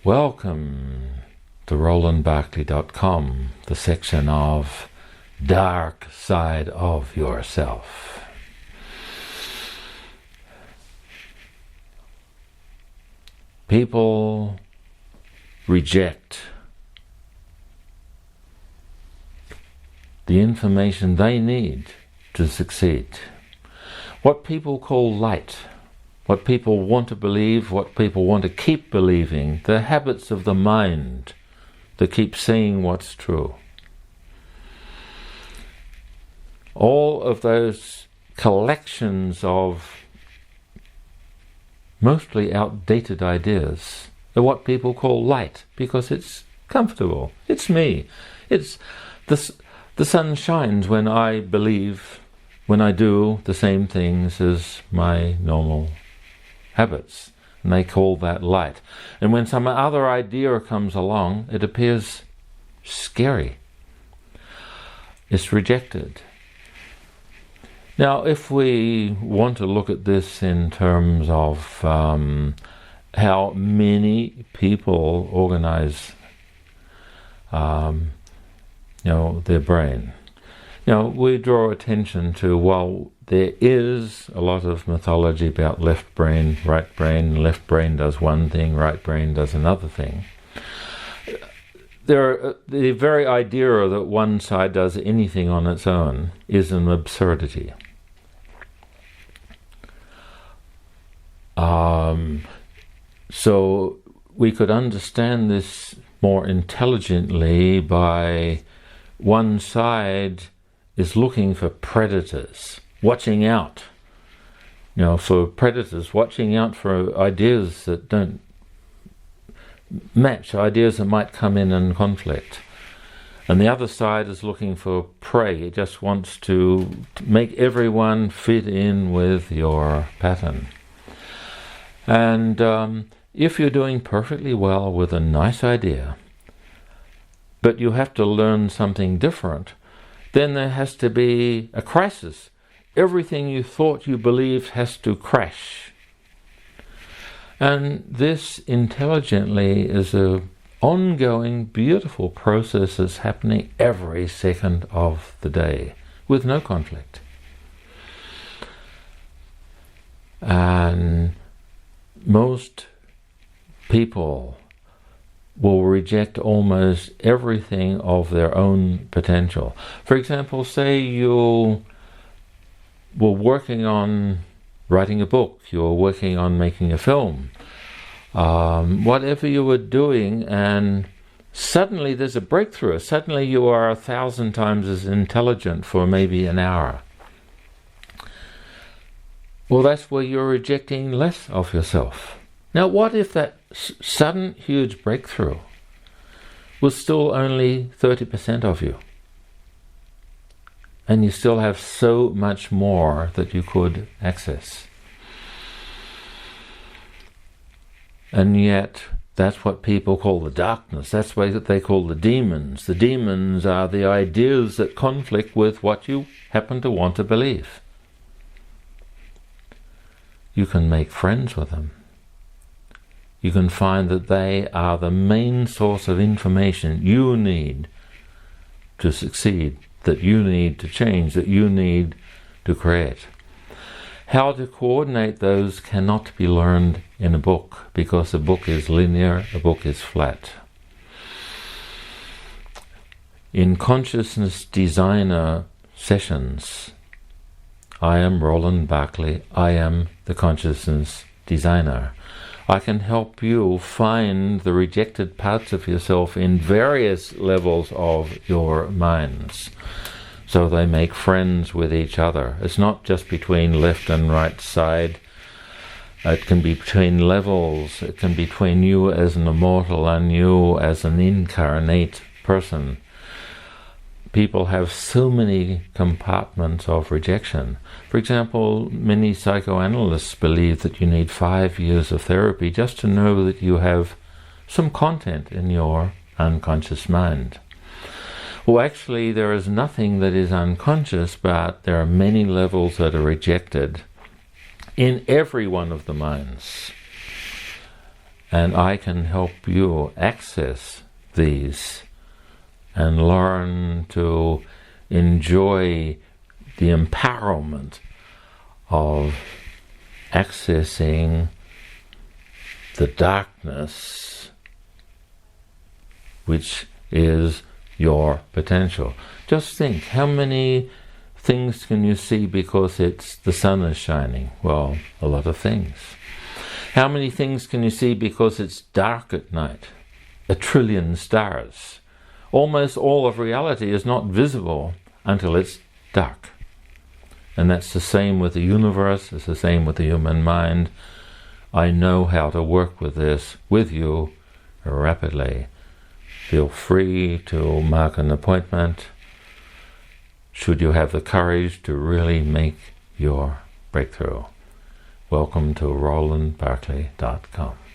Welcome to RowlandBarkley.com, the section of Dark Side of Yourself. People reject the information they need to succeed. What people call light, what people want to believe, what people want to keep believing, the habits of the mind that keep saying what's true. All of those collections of mostly outdated ideas are what people call light, because it's comfortable. It's me. It's the sun shines when I believe, when I do the same things as my normal habits, and they call that light. And when some other idea comes along, it appears scary. It's rejected. Now, if we want to look at this in terms of how many people organize their brain, we draw attention to, well, there is a lot of mythology about left brain, right brain. Left brain does one thing, right brain does another thing. The very idea that one side does anything on its own is an absurdity. So we could understand this more intelligently by one side is looking for predators, watching out, for predators, watching out for ideas that don't match, ideas that might come in conflict. And the other side is looking for prey. It just wants to make everyone fit in with your pattern. And if you're doing perfectly well with a nice idea, but you have to learn something different, then there has to be a crisis. Everything you thought you believed has to crash. And this intelligently is an ongoing, beautiful process that's happening every second of the day with no conflict. And most people will reject almost everything of their own potential. For example, say you were working on writing a book, you were working on making a film, whatever you were doing, and suddenly there's a breakthrough. Suddenly you are 1,000 times as intelligent for maybe an hour. Well, that's where you're rejecting less of yourself. Now, what if that sudden huge breakthrough was still only 30% of you? And you still have so much more that you could access. And yet, that's what people call the darkness. That's what they call the demons. The demons are the ideas that conflict with what you happen to want to believe. You can make friends with them. You can find that they are the main source of information you need to succeed, that you need to change, that you need to create. How to coordinate those cannot be learned in a book, because a book is linear, a book is flat. In Consciousness Designer sessions, I am Rowland Barkley, I am the Consciousness Designer. I can help you find the rejected parts of yourself in various levels of your minds, so they make friends with each other. It's not just between left and right side. It can be between levels. It can be between you as an immortal and you as an incarnate person. People have so many compartments of rejection. For example, many psychoanalysts believe that you need 5 years of therapy just to know that you have some content in your unconscious mind. Well, actually, there is nothing that is unconscious, but there are many levels that are rejected in every one of the minds. and I can help you access these and learn to enjoy the empowerment of accessing the darkness which is your potential. Just think, how many things can you see because the sun is shining? Well, a lot of things. How many things can you see because it's dark at night? 1 trillion stars. Almost all of reality is not visible until it's dark. And that's the same with the universe, it's the same with the human mind. I know how to work with this with you rapidly. Feel free to mark an appointment should you have the courage to really make your breakthrough. Welcome to RowlandBarkley.com.